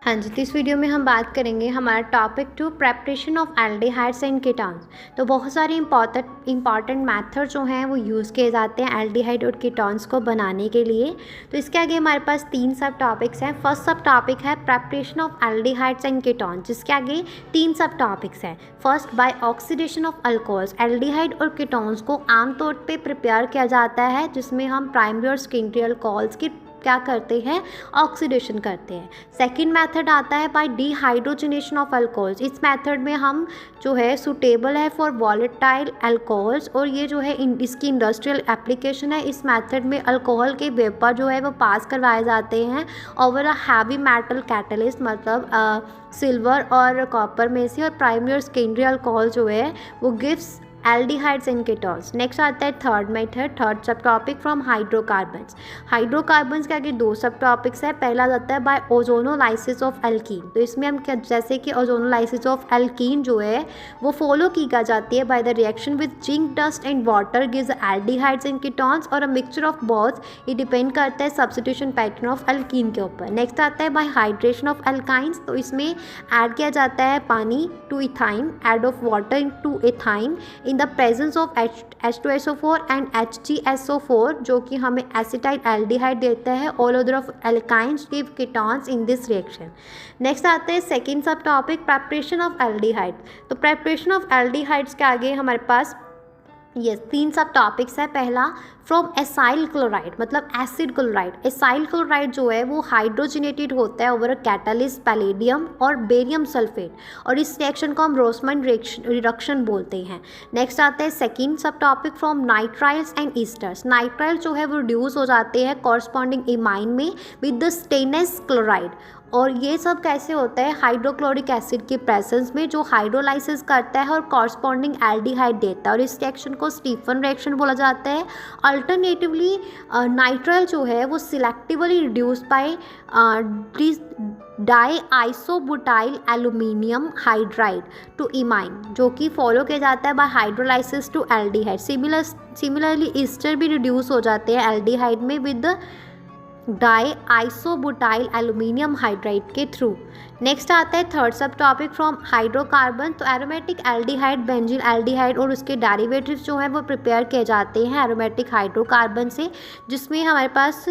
हाँ जी, तो इस वीडियो में हम बात करेंगे हमारा topic 2 preparation of aldehydes and ketones. तो बहुत सारे इंपॉर्टेंट मेथड जो हैं वो यूज़ किए जाते हैं एल्डिहाइड और कीटोन्स को बनाने के लिए। तो इसके आगे हमारे पास 3 सब टॉपिक्स हैं। फर्स्ट सब टॉपिक है preparation of aldehydes and ketones, जिसके आगे 3 सब टॉपिक्स हैं। First, by oxidation of alcohols. Aldehyde और कीटोन्स को आमतौर पर प्रिपेयर किया जाता है, जिसमें हम प्राइमरी और सेकेंडरी अल्कोहल्स की क्या करते हैं, ऑक्सीडेशन करते हैं। सेकंड मेथड आता है बाय डिहाइड्रोजनेशन ऑफ अल्कोहल्स। इस मेथड में हम जो है सूटेबल है फॉर वॉलेटाइल अल्कोहल्स, और ये जो है इसकी इंडस्ट्रियल एप्लीकेशन है। इस मेथड में अल्कोहल के वेपर जो है वो पास करवाए जाते हैं over a heavy metal catalyst, मतलब सिल्वर और कॉपर में से, और प्राइमरी और सेकेंडरी अल्कोहल जो है वो gives aldehydes and ketones. Next आता है third method, third sub topic from hydrocarbons. Hydrocarbons के आगे 2 सब टॉपिक्स है। पहला आता है बाय ओजोनोलाइसिस ऑफ एल्कीन। तो इसमें हम क्या, जैसे कि ओजोनोलाइसिस ऑफ एल्कीन जो है वो फॉलो की जाती है bye the reaction with zinc dust and water gives aldehydes and ketones, और अ मिक्सचर ऑफ बोथ। ये डिपेंड करता है सब्स्टिट्यूशन पैटर्न ऑफ एल्कीन के ऊपर। नेक्स्ट आता है बाय हाइड्रेशन ऑफ एल्काइंस। तो इसमें ऐड किया जाता है पानी to ethyne, add of water to ethyne in the presence of H2SO4 and HgSO4, जो कि हमें एसिटाइल एल्डिहाइड देता है। All other of alkynes give ketones in this reaction. Next आते हैं सेकेंड सब टॉपिक, प्रेपरेशन ऑफ एल्डिहाइड। तो preparation of aldehydes के आगे हमारे पास ये 3 सब टॉपिक्स है। पहला, फ्रॉम एसाइल क्लोराइड, मतलब एसिड क्लोराइड। एसाइल क्लोराइड जो है वो हाइड्रोजनेटेड होता है ओवर अ कैटलिस्ट पैलेडियम और बेरियम सल्फेट, और इस रिएक्शन को हम रोसमन रिडक्शन बोलते हैं। नेक्स्ट आता है सेकेंड सब topic, from nitriles and esters. Nitrile जो है वो रिड्यूस हो जाते हैं कॉरस्पॉन्डिंग इमाइन में विद द स्टेनस क्लोराइड, और ये सब कैसे होता है, हाइड्रोक्लोरिक एसिड के प्रेजेंस में, जो हाइड्रोलाइसिस करता है और कॉरस्पॉन्डिंग एल्डिहाइड देता है, और इस रिएक्शन को स्टीफन रिएक्शन बोला जाता है। अल्टरनेटिवली नाइट्राइल जो है वो selectively reduce by di isobutyl aluminium hydride to imine, जो कि फॉलो किया जाता है by hydrolysis to aldehyde. Similarly ester भी रिड्यूस हो जाते हैं एल्डिहाइड में with di isobutyl aluminium hydride के थ्रू। नेक्स्ट आता है third sub topic, from hydrocarbon. तो एरोमेटिक एल्डिहाइड, बेंजील एल्डिहाइड और उसके डेरिवेटिव्स जो हैं वो प्रिपेयर किए जाते हैं एरोमेटिक हाइड्रोकार्बन से, जिसमें हमारे पास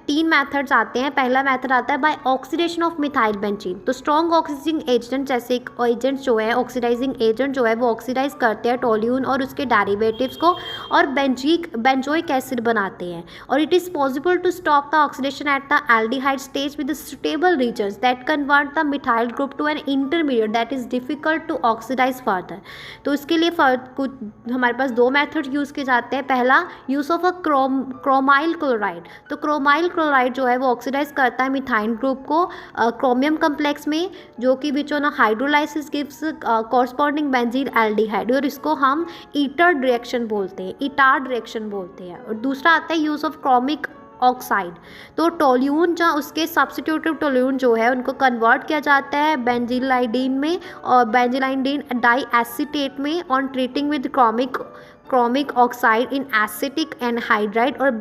3 मेथड्स आते हैं। पहला मेथड आता है by oxidation of methyl benzene. तो स्ट्रॉन्ग ऑक्सीडाइजिंग एजेंट, जैसे एजेंट्स जो है, ऑक्सीडाइजिंग एजेंट जो है वो ऑक्सीडाइज करते हैं टोल्यून और उसके डेरिवेटिव्स को, और बेंजोइक एसिड बनाते हैं। और it is possible to stop the oxidation at the aldehyde stage with the suitable regions that convert the methyl group to an intermediate that is difficult to oxidize further। तो इसके लिए कुछ हमारे पास 2 method use किए जाते हैं। पहला, use of a chromyl chloride. तो क्रोमाइल क्लोराइड जो है वो ऑक्सीडाइज करता है मिथाइन ग्रुप को क्रोमियम कम्प्लेक्स में, जो कि which on hydrolysis gives corresponding benzene aldehyde, और इसको हम इटार्ड रिएक्शन बोलते हैं। और दूसरा आता है यूज़ ऑफ क्रोमिक ऑक्साइड। तो टोल्यून जहाँ उसके सब्स्टिट्यूटिव टोल्यून जो है उनको कन्वर्ट किया जाता है बेंजीलाइडीन में, और बेंजीलाइडीन डाई एसीटेट में on treating with chromic oxide in acetic anhydride, और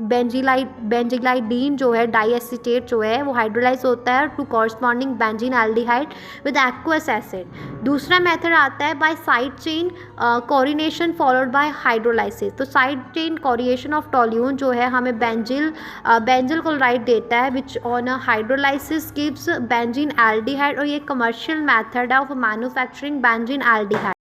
बेंजीलाइडीन जो है डाईएसीटेट जो है वो हाइड्रोलाइज होता है to corresponding benzene aldehyde with aqueous acid. दूसरा मेथड आता है by side chain chlorination followed by hydrolysis. तो side chain chlorination of toluene जो है हमें बेंजिल क्लोराइड देता है, which on hydrolysis gives benzene aldehyde, और ये कमर्शियल मेथड है ऑफ मैन्युफैक्चरिंग बेंजीन एल्डिहाइड।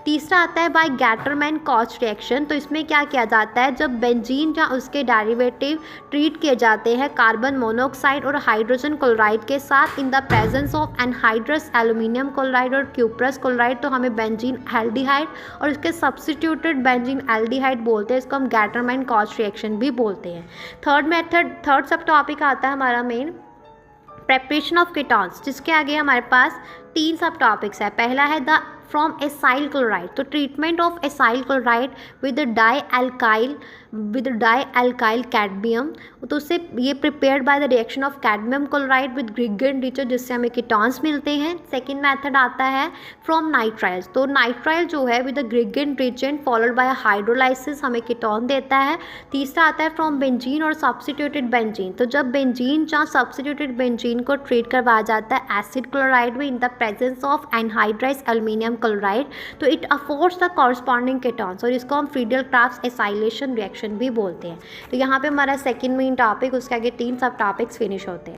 तीसरा आता है बाय गैटरमैन कॉच रिएक्शन। तो इसमें क्या किया जाता है, जब बेंजीन या उसके डेरिवेटिव ट्रीट किए जाते हैं कार्बन मोनोऑक्साइड और हाइड्रोजन क्लोराइड के साथ इन the presence of anhydrous aluminium chloride और क्यूप्रस क्लोराइड, तो हमें बेंजीन एल्डिहाइड और उसके सब्स्टिट्यूटेड बेंजीन एल्डिहाइड बोलते हैं। इसको हम गैटरमैन कॉच रिएक्शन भी बोलते हैं। थर्ड सब टॉपिक आता है हमारा मेन, प्रेपरेशन ऑफ कीटोन्स, जिसके आगे हमारे पास 3 सब टॉपिक्स है। पहला है द फ्रॉम एसाइल क्लोराइड। तो treatment of acyl chloride with di alkyl cadmium, तो उससे ये prepared by the reaction of cadmium chloride with Grignard reagent, जिससे हमें कीटॉन्स मिलते हैं। सेकेंड मेथड आता है फ्रॉम नाइट्राइल्स। तो नाइट्राइल जो है with the Grignard reagent followed by hydrolysis हमें कीटोन देता है। तीसरा आता है फ्रॉम बेंजीन और सब्स्टिट्यूटेड बेंजीन। तो जब बेंजीन या सब्स्टिट्यूटेड बेंजीन को ट्रीट करवाया जाता है एसिड क्लोराइड में in the presence of anhydrous aluminium chloride, तो it affords the corresponding ketones, और इसको हम फ्रीडल क्राफ्ट एसाइलेशन रिएक्शन भी बोलते हैं। तो यहाँ पे हमारा सेकेंड मेन टॉपिक, उसके आगे 3 सब टॉपिक्स फिनिश होते हैं।